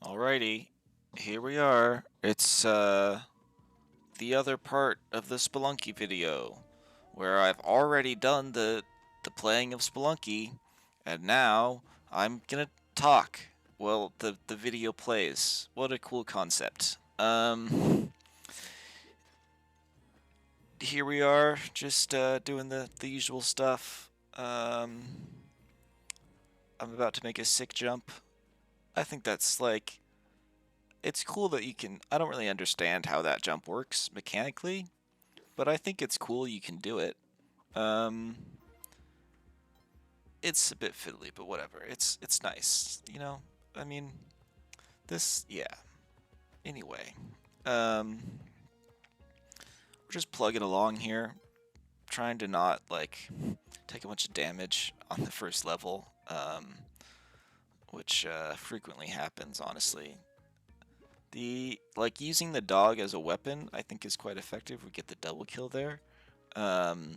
Alrighty, here we are. It's the other part of the Spelunky video, where I've already done the playing of Spelunky, and now I'm gonna talk. Well, the video plays. What a cool concept. Here we are, just doing the usual stuff. I'm about to make a sick jump. I think that's like it's cool that you can. I don't really understand how that jump works mechanically, but I think it's cool you can do it. Um, it's a bit fiddly, but whatever. It's nice, you know. I mean, yeah. Anyway, um, we're just plugging along here, trying to not like take a bunch of damage on the first level, which frequently happens, honestly. Using the dog as a weapon, I think is quite effective. We get the double kill there. Um,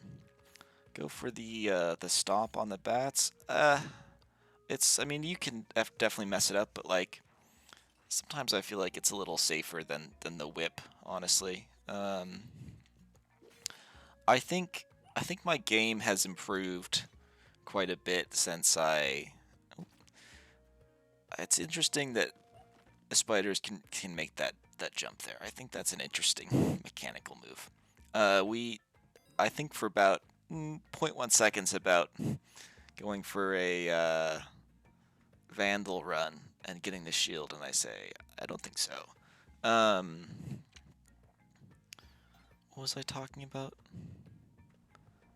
go for the stomp on the bats. I mean, you can definitely mess it up, but like sometimes I feel like it's a little safer than the whip. Honestly, I think I think my game has improved quite a bit since I. It's interesting that the spiders can make that jump there. I think that's an interesting mechanical move. I think for about zero point 0.1 seconds about going for a Vandal run and getting the shield, and I say, I don't think so. Um, what was I talking about?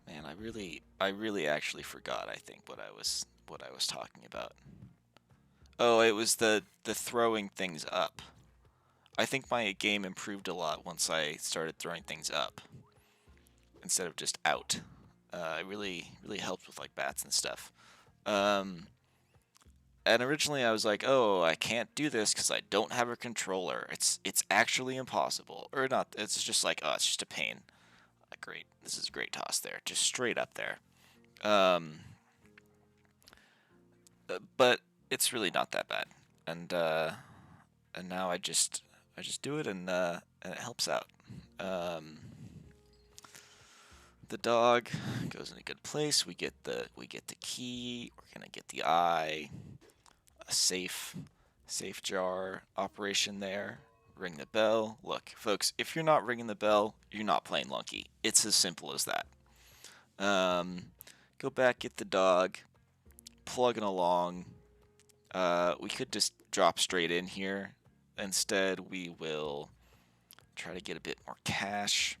Man, I really actually forgot. I think what I was talking about. Oh, it was the throwing things up. I think my game improved a lot once I started throwing things up instead of just out. It really helped with like bats and stuff. Um, and originally I was like, oh, I can't do this because I don't have a controller. It's actually impossible, or not. It's just like, oh, it's just a pain. Great, this is a great toss there, just straight up there. Um, but it's really not that bad, and now I just do it and it helps out. Um, the dog goes in a good place. We get the key. We're gonna get the eye. A safe jar operation there. Ring the bell. Look, folks, if you're not ringing the bell, you're not playing Lunky. It's as simple as that. Go back, get the dog, plugging along. We could just drop straight in here. Instead, we will try to get a bit more cash.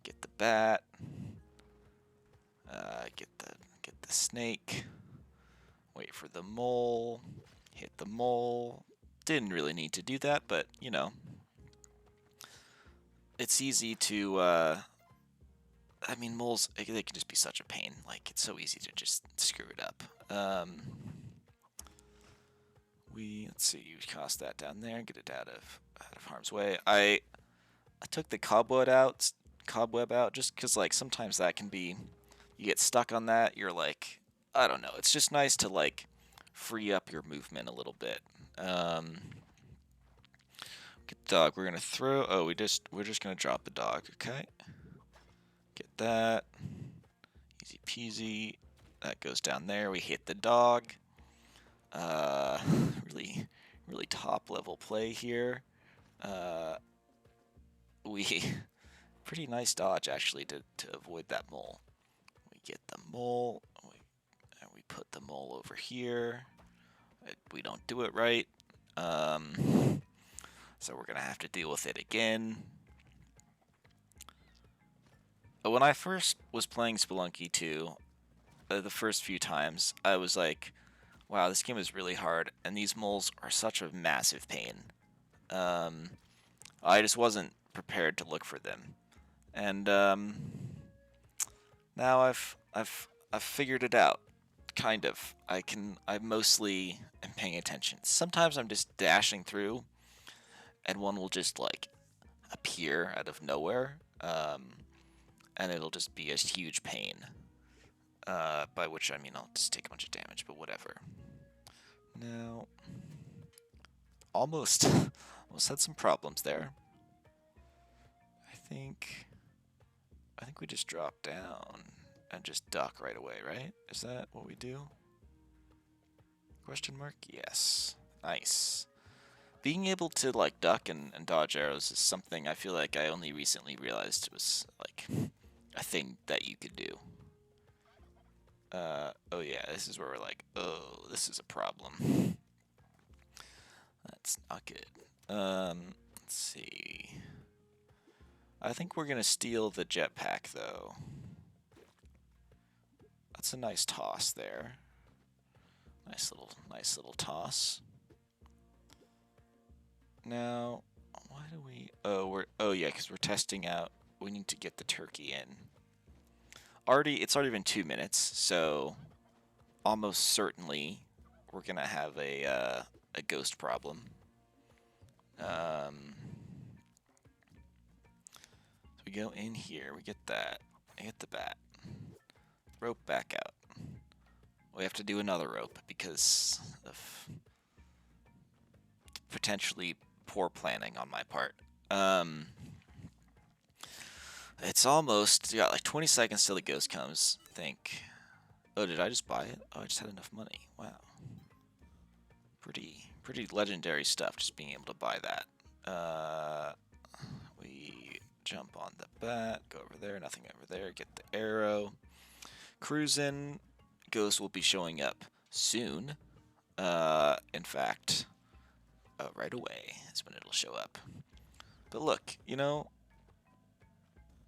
Get the bat. Get the snake. Wait for the mole. Hit the mole. Didn't really need to do that, but you know, it's easy to. I mean, moles they can just be such a pain. Like it's so easy to just screw it up. Let's see. You toss that down there. Get it out of harm's way. I took the cobweb out just because like sometimes that can be you get stuck on that. You're like I don't know. It's just nice to like free up your movement a little bit. Get the dog. We're gonna throw. Oh, we're just gonna drop the dog. Okay. Get that. Easy peasy. That goes down there. We hit the dog. Uh, really top level play here. We pretty nice dodge actually to avoid that mole. We get the mole. We put the mole over here. We don't do it right. So we're gonna have to deal with it again. When I first was playing Spelunky 2, the first few times, I was like, wow, this game is really hard, and these moles are such a massive pain. I just wasn't prepared to look for them. And now I've figured it out. Kind of. I mostly am paying attention. Sometimes I'm just dashing through, and one will just like appear out of nowhere, and it'll just be a huge pain. By which I mean I'll just take a bunch of damage, but whatever. Now, almost almost had some problems there. I think we just drop down and just duck right away, right? Is that what we do? Question mark? Yes. Nice. Being able to like duck and dodge arrows is something I feel like I only recently realized was like a thing that you could do. Oh yeah, this is where we're like, oh, this is a problem. That's not good. Let's see. I think we're gonna steal the jetpack though. That's a nice toss there. Nice little toss. Now, why do we? Oh yeah, because we're testing out. We need to get the turkey in. It's already been 2 minutes, so almost certainly we're gonna have a ghost problem. So we go in here, we get that, I get the bat, rope back out. We have to do another rope because of potentially poor planning on my part. It's almost, you got like 20 seconds till the ghost comes, I think. Oh, did I just buy it? Oh, I just had enough money. Wow. Pretty legendary stuff, just being able to buy that. We jump on the bat, go over there, nothing over there, get the arrow. Cruising. Ghost will be showing up soon. In fact, right away is when it'll show up. But look, you know,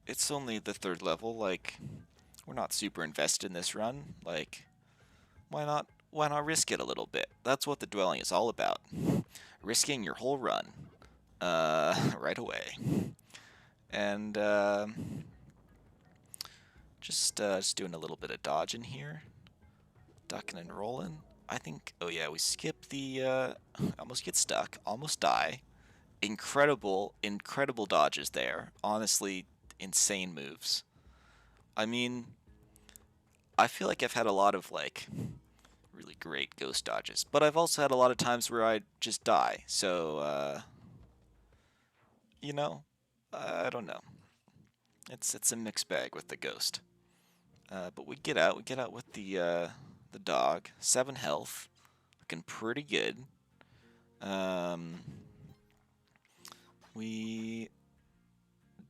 it's only the 3rd level, like, we're not super invested in this run, like, why not risk it a little bit? That's what the dwelling is all about. Risking your whole run, right away. And, just doing a little bit of dodging here. Ducking and rolling. I think, oh yeah, we skip the, almost get stuck, almost die. Incredible dodges there. Honestly, insane moves. I mean, I feel like I've had a lot of, like, really great ghost dodges, but I've also had a lot of times where I just die, so, you know, I don't know. It's a mixed bag with the ghost. But we get out with the dog. 7 health. Looking pretty good. We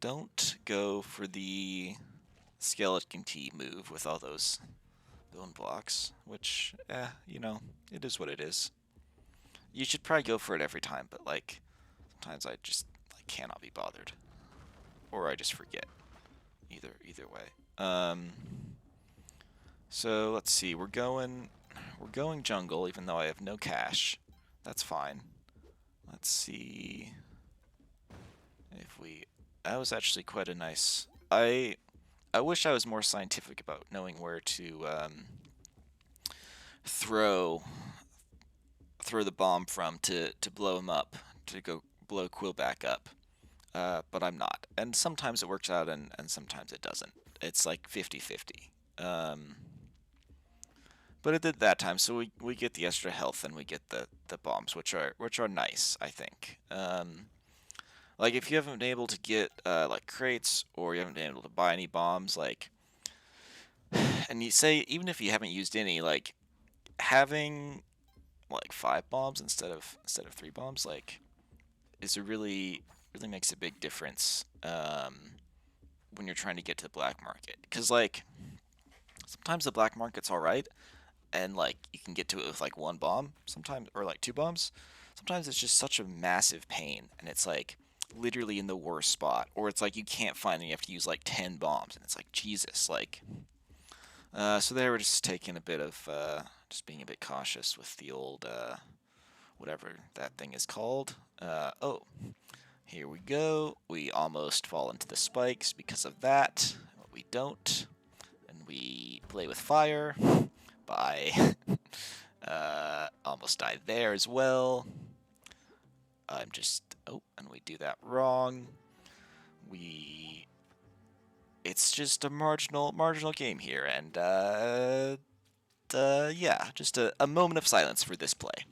don't go for the skeleton key move with all those bone blocks, which, you know, it is what it is. You should probably go for it every time, but, like, sometimes I just cannot be bothered. Or I just forget. Either way. So let's see, we're going jungle, even though I have no cash. That's fine. Let's see if we. That was actually quite a nice. I wish I was more scientific about knowing where to throw the bomb from to blow him up, to go blow Quill back up. But I'm not. And sometimes it works out and sometimes it doesn't. It's like 50-50. But it did that time, so we get the extra health and we get the bombs, which are nice, I think. Like if you haven't been able to get like crates or you haven't been able to buy any bombs, like, and you say even if you haven't used any, like having like 5 bombs instead of 3 bombs, like, is a really makes a big difference when you're trying to get to the black market. Because like sometimes the black market's all right, and like you can get to it with like 1 bomb sometimes, or like 2 bombs. Sometimes it's just such a massive pain, and it's like literally in the worst spot, or it's like you can't find and you have to use like 10 bombs, and it's like Jesus, like. So there we're just taking a bit of just being a bit cautious with the old whatever that thing is called. Oh, here we go. We almost fall into the spikes because of that. But we don't, and we play with fire. Bye. Almost died there as well. And we do that wrong. It's just a marginal game here, and yeah, just a moment of silence for this play.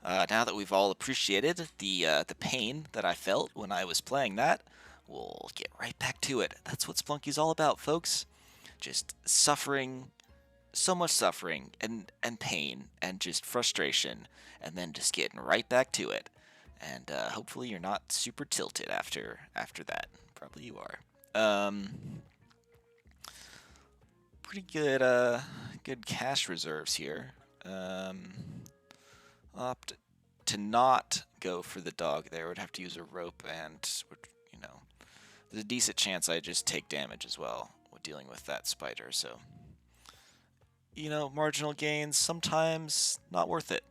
Now that we've all appreciated the pain that I felt when I was playing that, we'll get right back to it. That's what Spelunky's all about, folks. Just suffering, so much suffering and pain and just frustration, and then just getting right back to it. And hopefully you're not super tilted after that. Probably you are. Pretty good cash reserves here. Opt to not go for the dog there. Would have to use a rope, and you know, there's a decent chance I just take damage as well with dealing with that spider. So, marginal gains sometimes not worth it.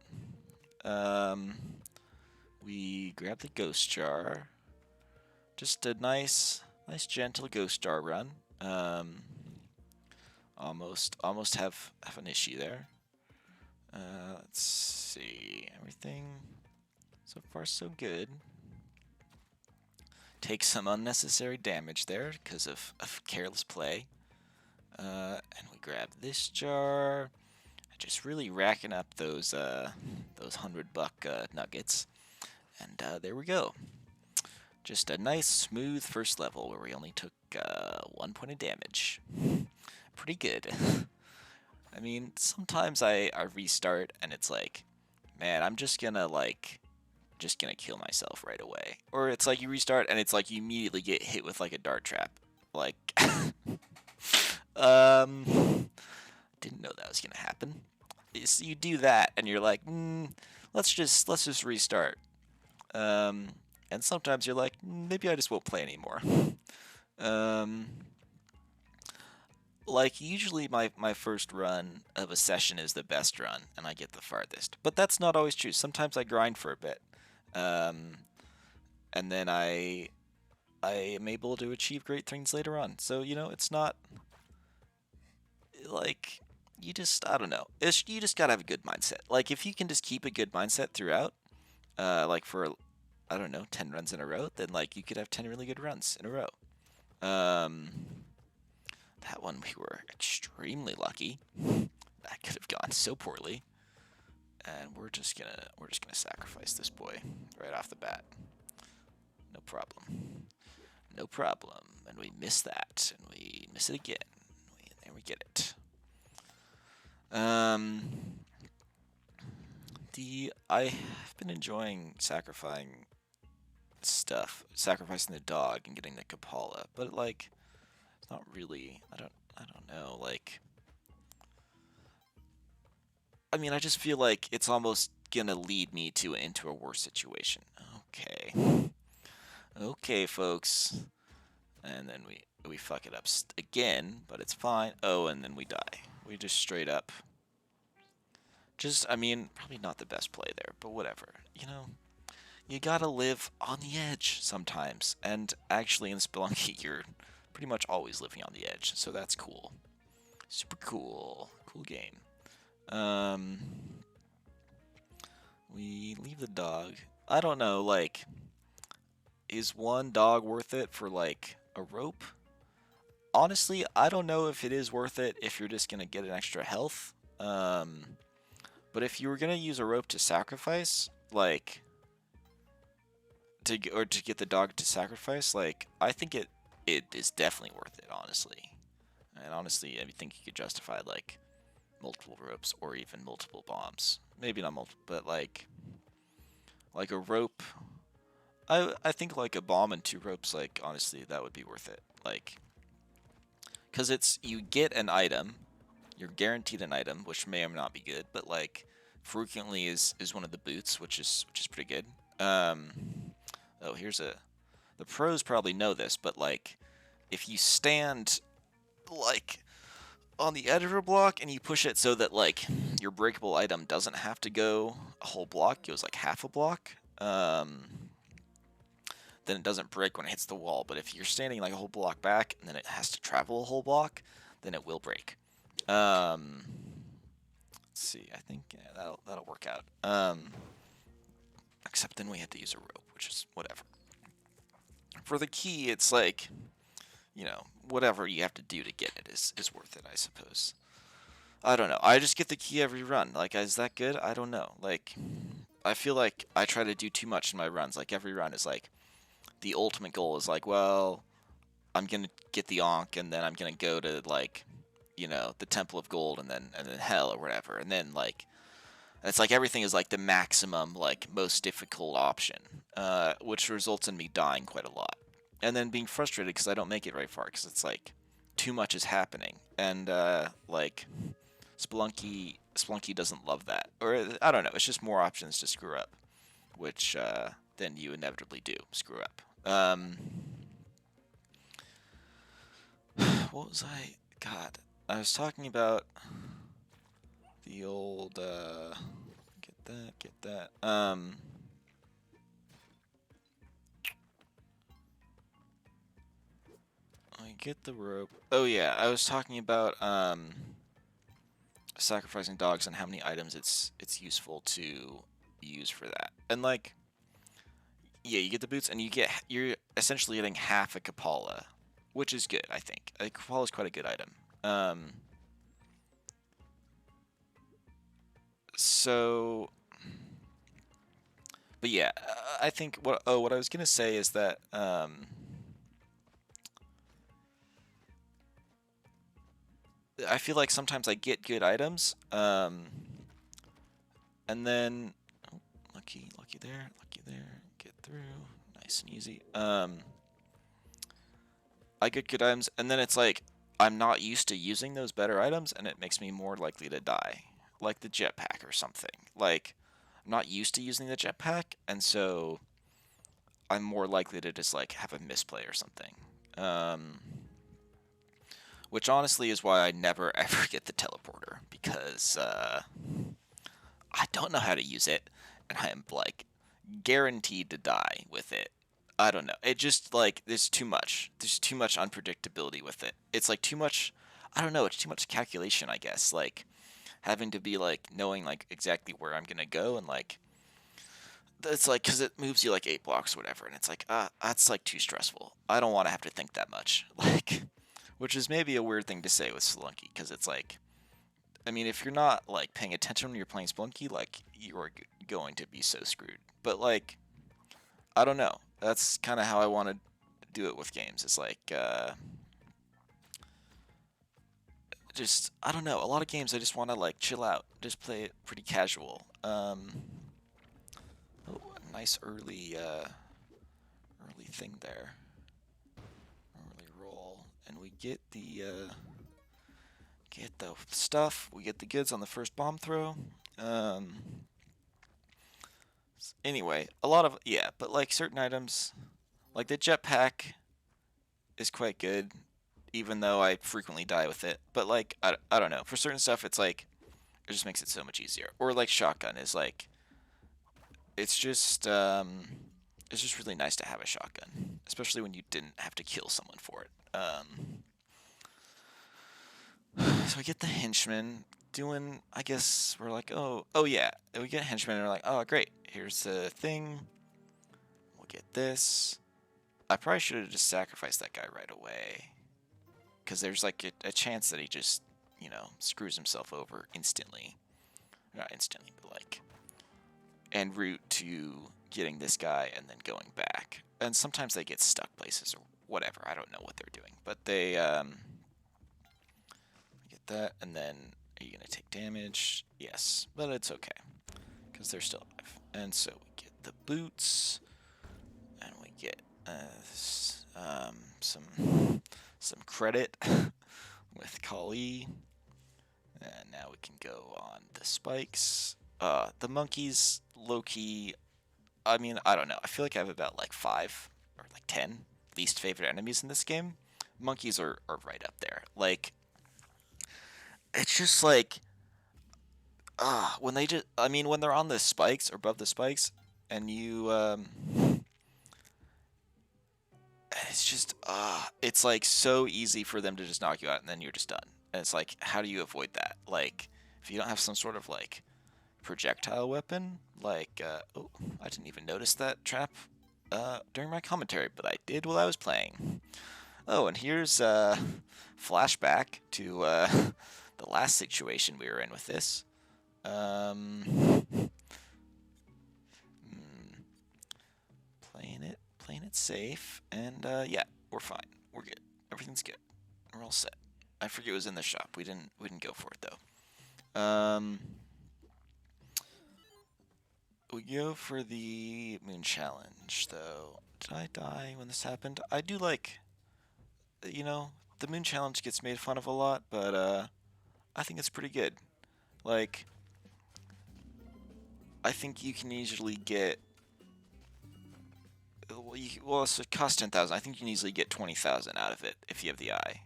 We grab the ghost jar. Just a nice gentle ghost jar run. Almost have an issue there. Let's see. Everything so far so good. Take some unnecessary damage there because of careless play. And we grab this jar. Just really racking up those $100 nuggets. And there we go. Just a nice smooth first level where we only took 1 point of damage. Pretty good. I mean, sometimes I restart and it's like, man, I'm just gonna kill myself right away. Or it's like you restart and it's like you immediately get hit with like a dart trap. Like, didn't know that was gonna happen. You do that and you're like, let's just restart. And sometimes you're like, maybe I just won't play anymore. Like, usually my first run of a session is the best run, and I get the farthest. But that's not always true. Sometimes I grind for a bit. And then I am able to achieve great things later on. So, it's not, like, I don't know. You just gotta have a good mindset. Like, if you can just keep a good mindset throughout, like for, I don't know, 10 runs in a row, then, like, you could have 10 really good runs in a row. That one we were extremely lucky. That could have gone so poorly. And we're just gonna sacrifice this boy right off the bat. No problem. No problem. And we miss that. And we miss it again. And we get it. I've been enjoying sacrificing the dog and getting the Kapala, but like, it's not really. I don't know. Like, I mean, I just feel like it's almost gonna lead me into a worse situation. Okay, folks, and then we fuck it up again, but it's fine. Oh, and then we die. We just straight up. I mean, probably not the best play there, but whatever. You gotta live on the edge sometimes. And actually, in Spelunky, you're pretty much always living on the edge, so that's cool. Super cool. Cool game. We leave the dog. I don't know, like, is one dog worth it for, like, a rope? Honestly, I don't know if it is worth it if you're just gonna get an extra health. But if you were gonna use a rope to sacrifice, like, to get the dog to sacrifice, like, I think it is definitely worth it, honestly. And honestly, I think you could justify like multiple ropes or even multiple bombs. Maybe not multiple, but like a rope. I think like a bomb and 2 ropes, like, honestly, that would be worth it. Like, because you get an item. You're guaranteed an item, which may or may not be good, but like frequently is one of the boots, which is pretty good. Oh, the pros probably know this, but like if you stand like on the edge of a block and you push it so that like your breakable item doesn't have to go a whole block, goes like half a block, then it doesn't break when it hits the wall. But if you're standing like a whole block back and then it has to travel a whole block, then it will break. Let's see. I think that'll work out. Except then we had to use a rope, which is whatever. For the key, it's like, whatever you have to do to get it is worth it, I suppose. I don't know. I just get the key every run. Like, is that good? I don't know. Like, I feel like I try to do too much in my runs. Like every run is like the ultimate goal is like, well, I'm gonna get the Ankh, and then I'm gonna go to like, the Temple of Gold, and then Hell or whatever, and then like it's like everything is like the maximum, like most difficult option, which results in me dying quite a lot, and then being frustrated because I don't make it very far because it's like too much is happening, and like Spelunky doesn't love that, or I don't know. It's just more options to screw up, which then you inevitably do screw up. What was I? God, I was talking about the old. Get that. I get the rope. Oh yeah, I was talking about sacrificing dogs and how many items it's useful to use for that. And like, yeah, you get the boots, and you're essentially getting half a Kapala, which is good, I think. A Kapala is quite a good item. So, but yeah, I think what I was gonna say is that I feel like sometimes I get good items, and then lucky there, get through, nice and easy. I get good items, and then it's like I'm not used to using those better items, and it makes me more likely to die, like the jetpack or something. Like I'm not used to using the jetpack, and so I'm more likely to just like have a misplay or something. Um, which honestly is why I never ever get the teleporter because I don't know how to use it, and I am like guaranteed to die with it. I don't know. It just like there's too much. There's too much unpredictability with it. It's like too much. I don't know. It's too much calculation, I guess. Like having to be like knowing like exactly where I'm gonna go, and like it's like because it moves you like 8 blocks or whatever, and it's like that's like too stressful. I don't want to have to think that much. Like, which is maybe a weird thing to say with Spelunky because it's like I mean, if you're not like paying attention when you're playing Spelunky, like you are going to be so screwed. But like, I don't know. That's kind of how I want to do it with games. It's like, just I don't know. A lot of games I just want to like chill out, just play it pretty casual. Oh, nice early thing there, early roll, and we get the stuff. We get the goods on the first bomb throw. Um, Anyway, a lot of yeah, but like certain items, like the jetpack is quite good, even though I frequently die with it. But like I don't know, for certain stuff, it's like it just makes it so much easier. Or like shotgun is like it's just it's just really nice to have a shotgun, especially when you didn't have to kill someone for it. So we get the henchman doing. I guess we're like, oh yeah, and we get henchman, and we're like, oh great, here's the thing. We'll get this. I probably should have just sacrificed that guy right away. Because there's like a chance that he just, screws himself over instantly. Not instantly, but like en route to getting this guy and then going back. And sometimes they get stuck places or whatever. I don't know what they're doing. But they get that, and then are you going to take damage? Yes, but it's okay. Because they're still alive. And so we get the boots, and we get some credit with Kali, and now we can go on the spikes. The monkeys, low key. I mean, I don't know. I feel like I have about like 5 or like 10 least favorite enemies in this game. Monkeys are right up there. Like, it's just like, when they just, I mean, when they're on the spikes or above the spikes, and it's just it's like so easy for them to just knock you out and then you're just done. And it's like, how do you avoid that? Like, if you don't have some sort of like projectile weapon, like oh, I didn't even notice that trap during my commentary, but I did while I was playing. Oh, and here's flashback to the last situation we were in with this. playing it safe, and yeah, we're fine. We're good. Everything's good. We're all set. I forget it was in the shop. We didn't go for it though. We go for the moon challenge though. Did I die when this happened? I do like, you know, the moon challenge gets made fun of a lot, but I think it's pretty good. Like, I think you can easily get. Well, it costs 10,000. I think you can easily get 20,000 out of it if you have the eye.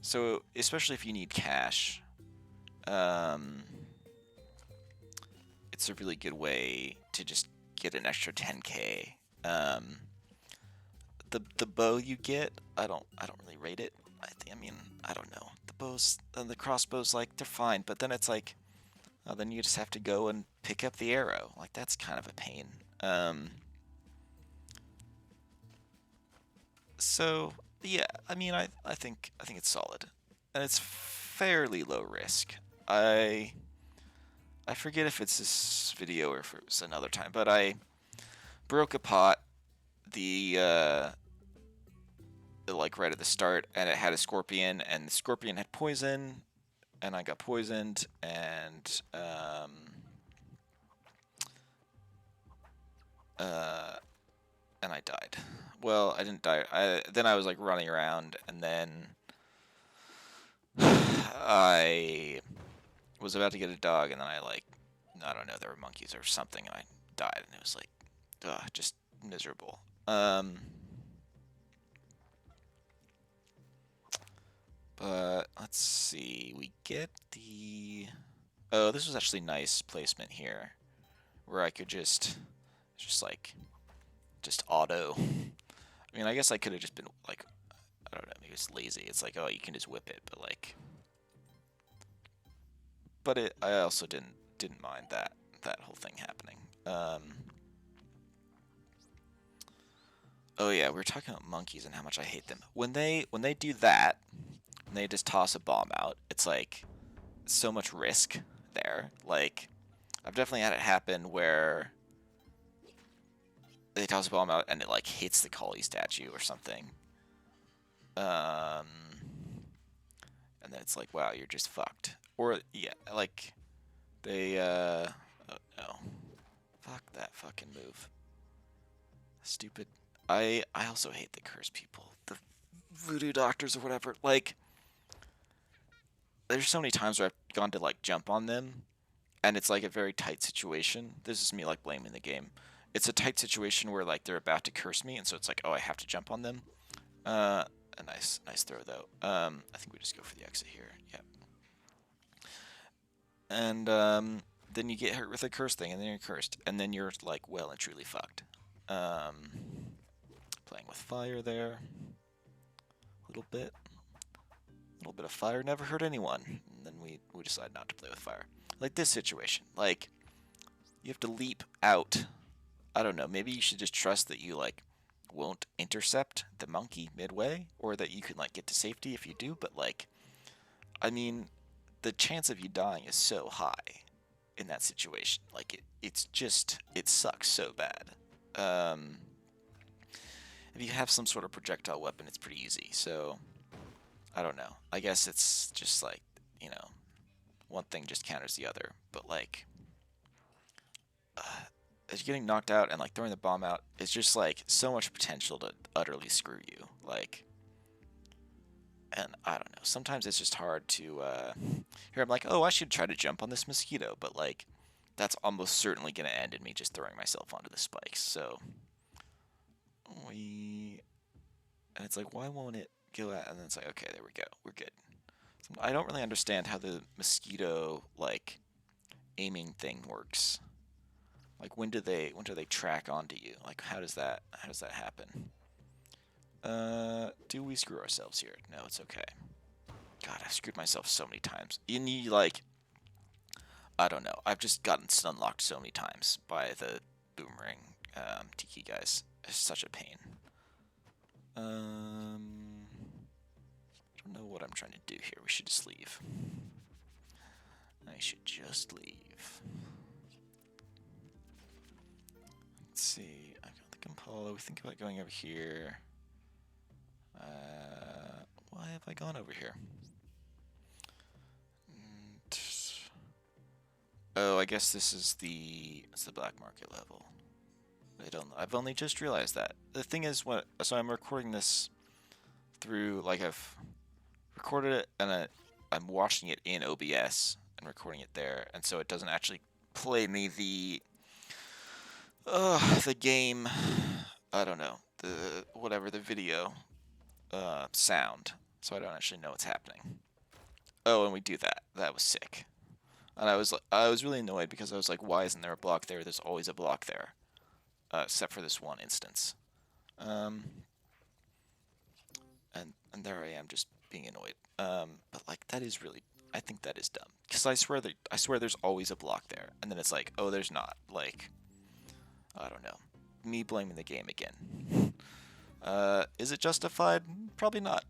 So especially if you need cash, it's a really good way to just get an extra 10k. The bow you get, I don't really rate it. I mean, I don't know. The bows, the crossbows, like they're fine, but then it's like, then you just have to go and pick up the arrow. Like that's kind of a pain. So yeah, I mean, I think it's solid, and it's fairly low risk. I forget if it's this video or if it was another time, but I broke a pot like right at the start, and it had a scorpion, and the scorpion had poison, and I got poisoned, and I died. Well, I didn't die. Then I was like running around, and then I was about to get a dog, and then I don't know, there were monkeys or something, and I died, and it was like, just miserable. But let's see, we get the. Oh, this was actually nice placement here, where I could just auto. I mean, I guess I could have just been like, I don't know, maybe it's lazy. It's like, oh, you can just whip it, but like, I also didn't mind that whole thing happening. Oh yeah, we were talking about monkeys and how much I hate them. When they do that, when they just toss a bomb out, it's like so much risk there. Like, I've definitely had it happen where they toss a bomb out and it like hits the Kali statue or something. And then it's like, wow, you're just fucked. Or yeah, like they oh no. Fuck that fucking move. Stupid. I also hate the cursed people. The voodoo doctors or whatever. Like, there's so many times where I've gone to like jump on them, and it's like a very tight situation. This is me like blaming the game. It's a tight situation where like they're about to curse me, and so it's like, oh, I have to jump on them. A nice throw though. I think we just go for the exit here. Yep. And then you get hurt with a curse thing, and then you're cursed, and then you're like well and truly fucked. Playing with fire there. A little bit of fire never hurt anyone. And then we decide not to play with fire. Like this situation, like you have to leap out. I don't know. Maybe you should just trust that you like won't intercept the monkey midway, or that you can like get to safety if you do. But like, I mean, the chance of you dying is so high in that situation. Like it sucks so bad. If you have some sort of projectile weapon, it's pretty easy. So I don't know. I guess it's just like, you know, one thing just counters the other. But like, as you're getting knocked out and like throwing the bomb out, it's just like so much potential to utterly screw you. Like, and I don't know. Sometimes it's just hard to. Here I'm like, oh, I should try to jump on this mosquito, but like, that's almost certainly gonna end in me just throwing myself onto the spikes. So and it's like, why won't it go out? And then it's like, okay, there we go, we're good. So I don't really understand how the mosquito like aiming thing works. Like when do they track onto you? Like how does that happen? Do we screw ourselves here? No, it's okay. God, I've screwed myself so many times. And you like, I don't know. I've just gotten stun locked so many times by the boomerang tiki guys. It's such a pain. I don't know what I'm trying to do here. We should just leave. I should just leave. let's see. I got the Impala. We think about going over here. Why have I gone over here? Oh, I guess this is it's the black market level. I don't. I've only just realized that. The thing is, so I'm recording this through, like, I've recorded it and I'm watching it in OBS and recording it there, and so it doesn't actually play me the game. I don't know, the video sound, so I don't actually know what's happening. Oh, and we do that. That was sick. And I was really annoyed because I was like, why isn't there a block there? There's always a block there, except for this one instance. And there I am just being annoyed. But like that is really, I think that is dumb because I swear there's always a block there, and then it's like, oh, there's not. Like, I don't know. Me blaming the game again. Is it justified? Probably not.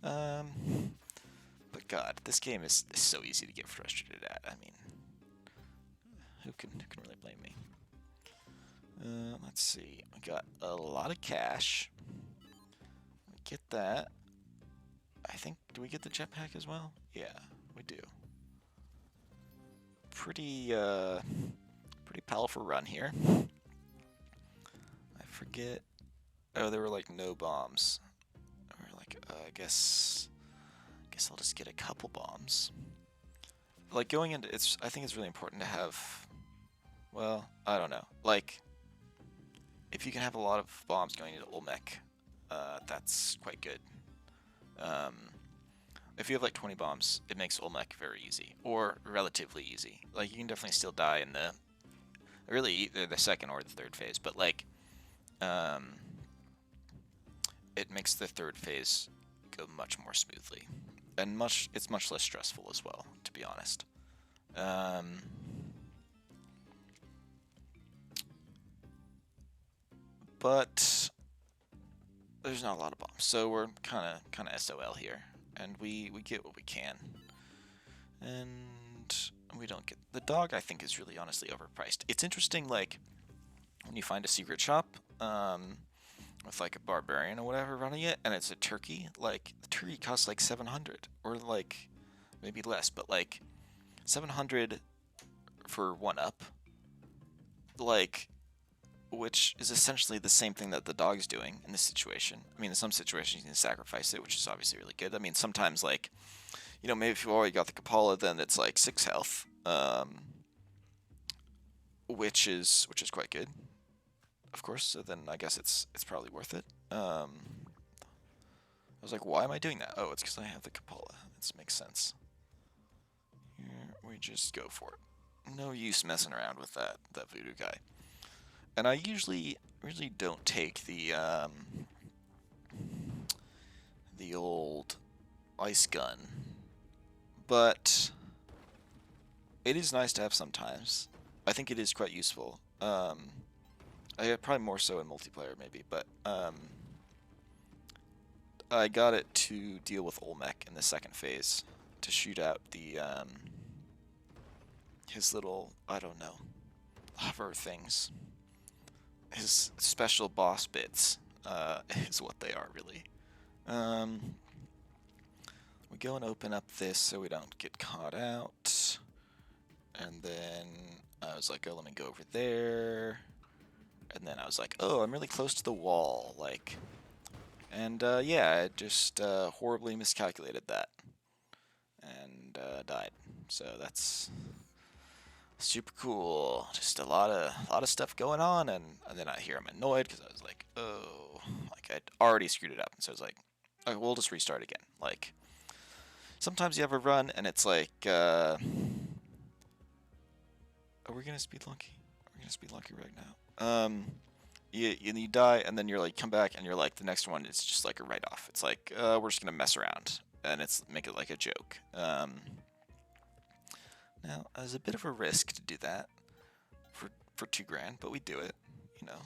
But God, this game is so easy to get frustrated at. I mean, who can really blame me? Let's see. We got a lot of cash. We get that. I think, do we get the jetpack as well? Yeah, we do. Pretty powerful run here. I forget. Oh, there were like no bombs. Or like, I guess I'll just get a couple bombs. Like going into I think it's really important to have. Well, I don't know. Like, if you can have a lot of bombs going into Olmec, that's quite good. If you have like 20 bombs, it makes Olmec very easy, or relatively easy. Like, you can definitely still die in really either the second or the third phase, but like, it makes the third phase go much more smoothly, and it's much less stressful as well, to be honest. But there's not a lot of bombs, so we're kind of SOL here, and we get what we can, and we don't get the dog. I think is really honestly overpriced. It's interesting, like when you find a secret shop, with like a barbarian or whatever running it, and it's a turkey. Like the turkey costs like 700, or like maybe less, but like 700 for 1-up, like, which is essentially the same thing that the dog's doing in this situation. I mean, in some situations you can sacrifice it, which is obviously really good. I mean, sometimes, like, you know, maybe if you've already got the Kapala, then it's like 6 health, which is quite good, of course. So then I guess it's probably worth it. I was like, why am I doing that? Oh, it's because I have the Kapala. This makes sense. Here we just go for it. No use messing around with that voodoo guy. And I usually don't take the old ice gun, but it is nice to have sometimes. I think it is quite useful. Probably more so in multiplayer maybe, but I got it to deal with Olmec in the second phase to shoot out the his little, I don't know, hover things. His special boss bits is what they are, really. We go and open up this so we don't get caught out. And then I was like, oh, let me go over there. And then I was like, oh, I'm really close to the wall, like. And yeah, I just horribly miscalculated that and died. So that's super cool. Just a lot of stuff going on, and then I hear I'm annoyed because I was like, oh, like I'd already screwed it up, and so I was like, okay, we'll just restart again. Like, sometimes you have a run and it's like, are we gonna speed Lunky? We're gonna speed Lunky right now. You die, and then you're like, come back, and you're like, the next one is just like a write-off. It's like, we're just gonna mess around, and make it like a joke. Now, there's a bit of a risk to do that for $2,000, but we do it, you know.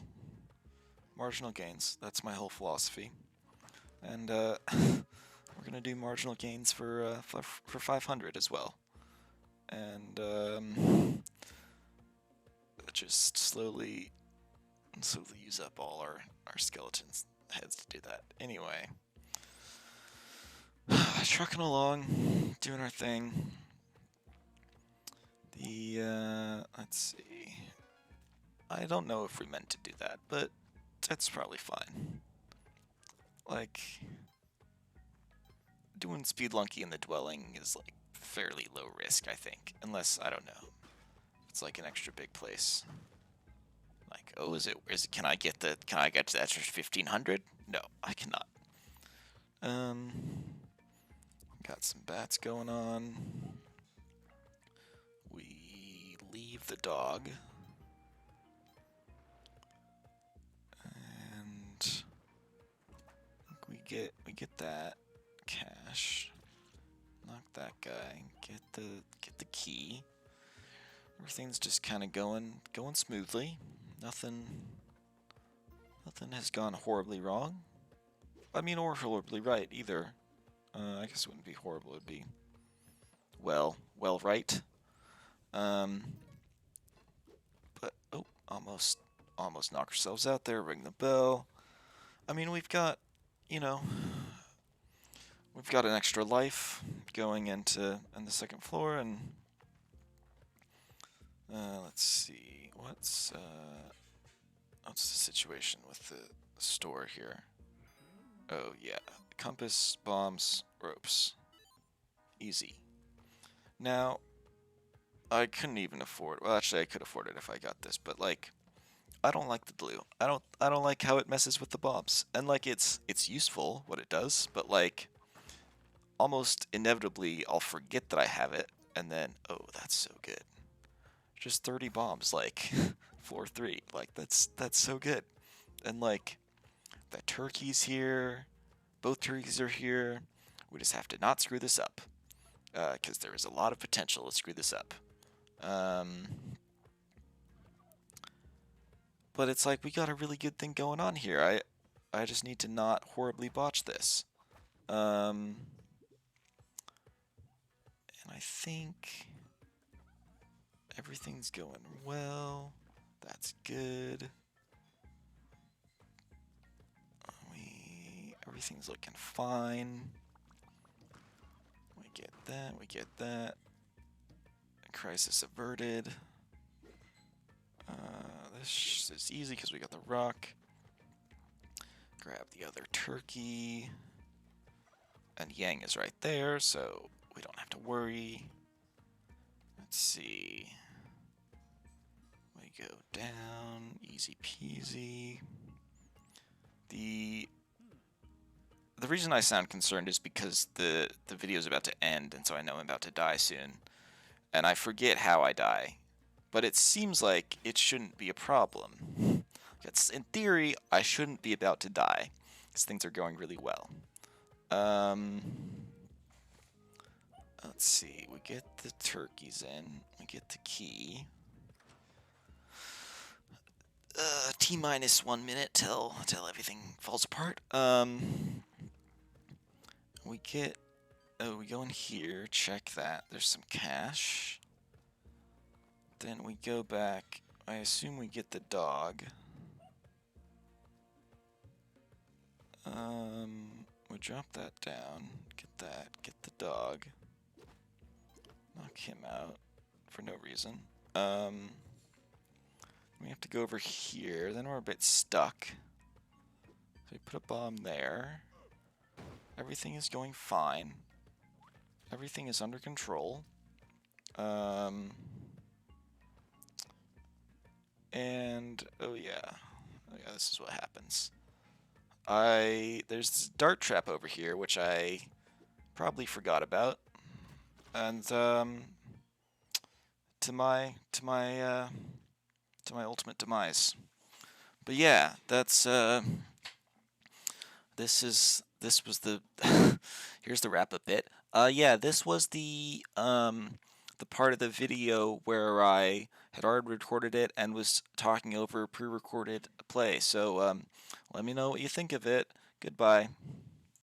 Marginal gains, that's my whole philosophy. And we're gonna do marginal gains for 500 as well. And just slowly So we'll use up all our skeleton's heads to do that. Anyway. Trucking along, doing our thing. Let's see. I don't know if we meant to do that, but that's probably fine. Like, doing Spelunky in the dwelling is, like, fairly low risk, I think. Unless, I don't know. It's like an extra big place. Like, oh, can I get to the extra 1500? No, I cannot. Got some bats going on. We leave the dog. And we get that cash. Knock that guy. Get the key. Everything's just kind of going smoothly. Nothing has gone horribly wrong. I mean, or horribly right either. I guess it wouldn't be horrible. It'd be well right. But oh, almost knock ourselves out there. Ring the bell. I mean, we've got, we've got an extra life going in the second floor, and let's see, what's the situation with the store here? Oh yeah, compass, bombs, ropes, easy. Now, I couldn't even afford. Well, actually, I could afford it if I got this, but like, I don't like the blue. I don't like how it messes with the bombs, and like it's useful what it does, but like, almost inevitably I'll forget that I have it, and then oh, that's so good. Just 30 bombs, like floor 3, like that's so good, and like the turkey's here, both turkeys are here. We just have to not screw this up, because there is a lot of potential to screw this up. But it's like we got a really good thing going on here. I just need to not horribly botch this. And I think everything's going well. That's good. Everything's looking fine. We get that. Crisis averted. This is easy because we got the rock. Grab the other turkey. And Yang is right there, so we don't have to worry. Let's see. We go down, easy peasy. The reason I sound concerned is because the video is about to end, and so I know I'm about to die soon. And I forget how I die. But it seems like it shouldn't be a problem. In theory, I shouldn't be about to die, because things are going really well. Let's see, we get the turkeys in, we get the key. T-minus 1 minute till everything falls apart. We go in here, check that, there's some cash. Then we go back, I assume we get the dog. We drop that down, get the dog. Knock him out for no reason. We have to go over here, then we're a bit stuck. So we put a bomb there. Everything is going fine. Everything is under control. And oh yeah, this is what happens. There's this dart trap over here, which I probably forgot about, and to my ultimate demise. But yeah, that's this was the here's the wrap up bit. Yeah, this was the part of the video where I had already recorded it and was talking over pre-recorded play. So let me know what you think of it. Goodbye.